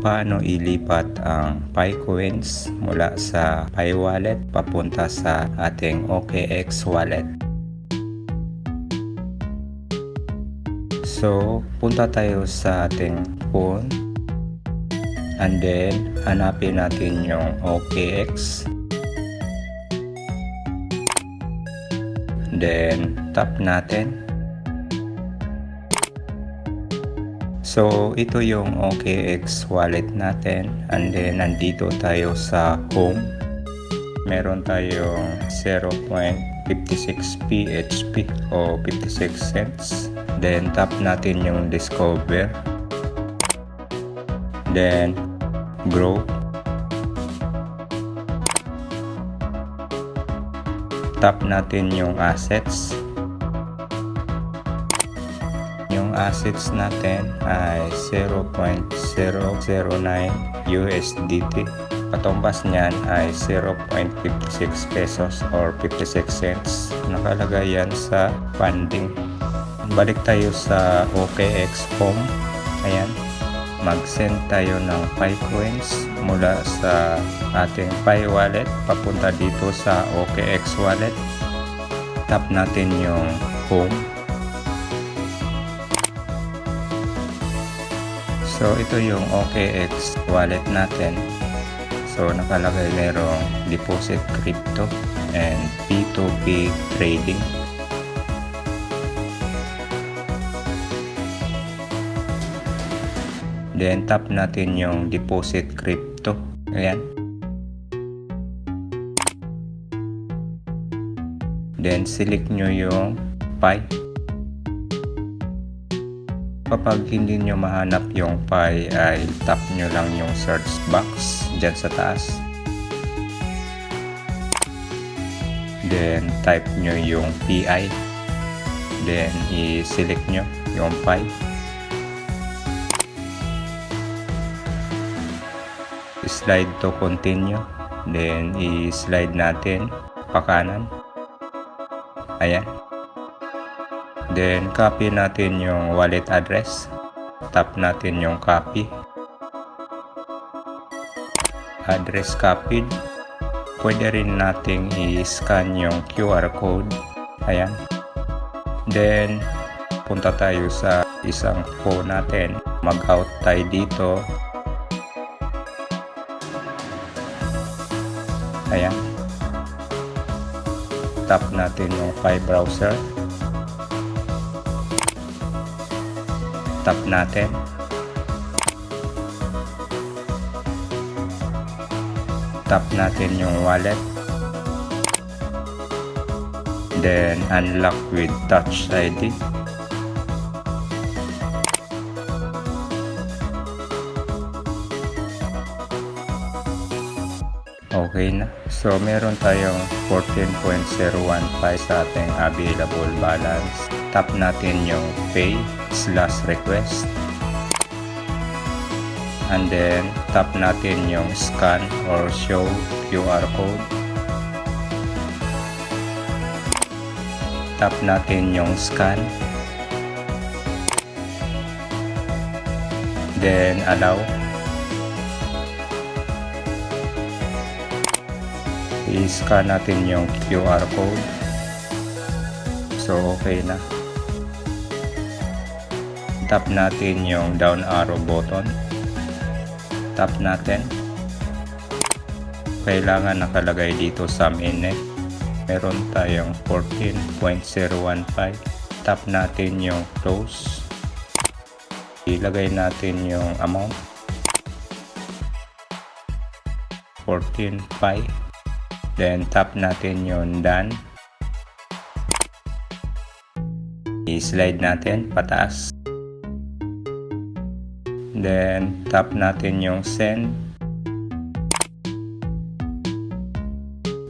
paano ilipat ang Pi coins mula sa Pi wallet papunta sa ating OKX wallet. So, punta tayo sa ating phone and then hanapin natin yung OKX. Then, tap natin. So, ito yung OKX wallet natin. And then, nandito tayo sa home. Meron tayong 0.56 PHP o 56 cents. Then, tap natin yung discover. Then, grow. Tap natin yung assets. Yung assets natin ay 0.009 USDT. Patumbas niyan ay 0.56 pesos or 56 cents. Nakalagay yan sa funding. Balik tayo sa OKX home. Ayan. Mag-send tayo ng Pi coins mula sa ating Pi wallet papunta dito sa OKX wallet. Tap natin yung home. So, ito yung OKX wallet natin. So, nakalagay merong deposit crypto and P2P trading. Then, tap natin yung deposit crypto. Ayan. Then, select nyo yung Pi. Kapag hindi nyo mahanap yung Pi ay tap nyo lang yung search box dyan sa taas. Then type nyo yung PI. Then i-select nyo yung Pi. Slide to continue. Then i-slide natin pa kanan. Ayan. Then, copy natin yung wallet address. Tap natin yung copy. Address copied. Pwede rin nating i-scan yung QR code. Ayan. Then, punta tayo sa isang phone natin. Mag-out tayo dito. Ayan. Tap natin yung Pi browser. Tap natin. Tap natin yung wallet. Then, unlock with Touch ID. Okay na. So, meron tayong 14.01 sa ating available balance. Tap natin yung Pay/request. And then, tap natin yung Scan or Show QR code. Tap natin yung Scan. Then, Allow. I-scan natin yung QR code. So, okay na. Tap natin yung down arrow button. Tap natin. Kailangan nakalagay dito sum init. Meron tayong 14.015. Tap natin yung close. Ilagay natin yung amount. 14 Pi. Then tap natin yung done. I-slide natin pataas. Then tap natin yung send.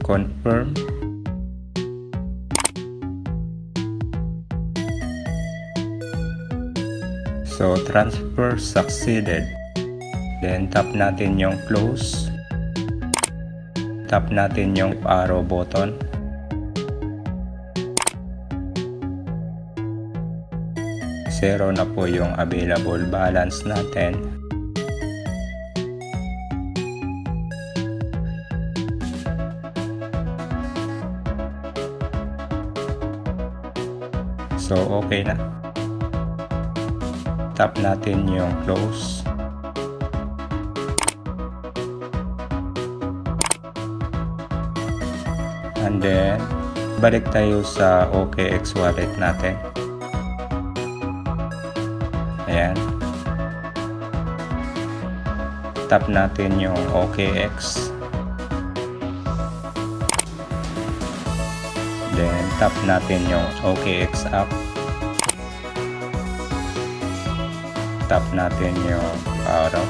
Confirm. So transfer succeeded. Then tap natin yung close. Tap natin yung arrow button. Zero na po yung available balance natin. So okay na. Tap natin yung close. And then balik tayo sa OKX wallet natin. Ayan. Tap natin yung OKX. Then tap natin yung OKX app. Tap natin yung arrow.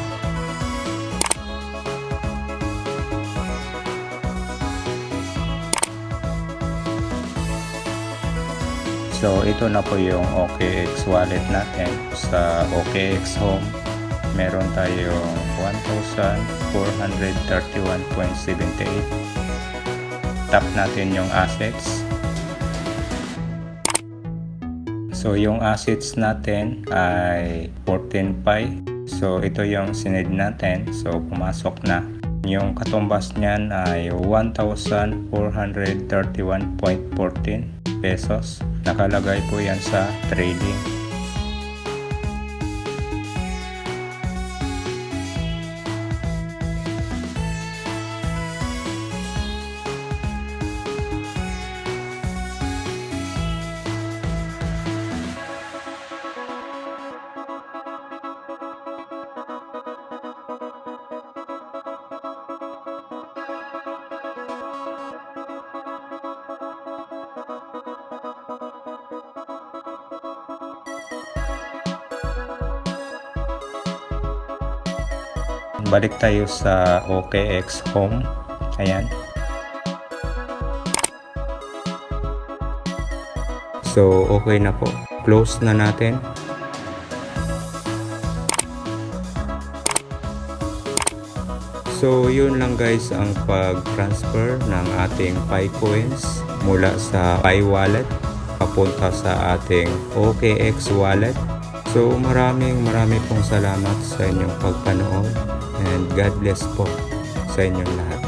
So ito na po yung OKX wallet natin. Sa OKX Home, meron tayong 1,431.78. Tap natin yung assets. So yung assets natin ay 14 Pi. So ito yung sinid natin. So pumasok na. Yung katumbas niyan ay 1,431.14 pesos. Nakalagay po yan sa trading. Balik tayo sa OKX Home. Ayan. So okay na po. Close na natin. So yun lang guys ang pag-transfer ng ating Pi coins mula sa Pi wallet papunta sa ating OKX wallet. So maraming pong salamat sa inyong pagpanood and God bless po sa inyong lahat.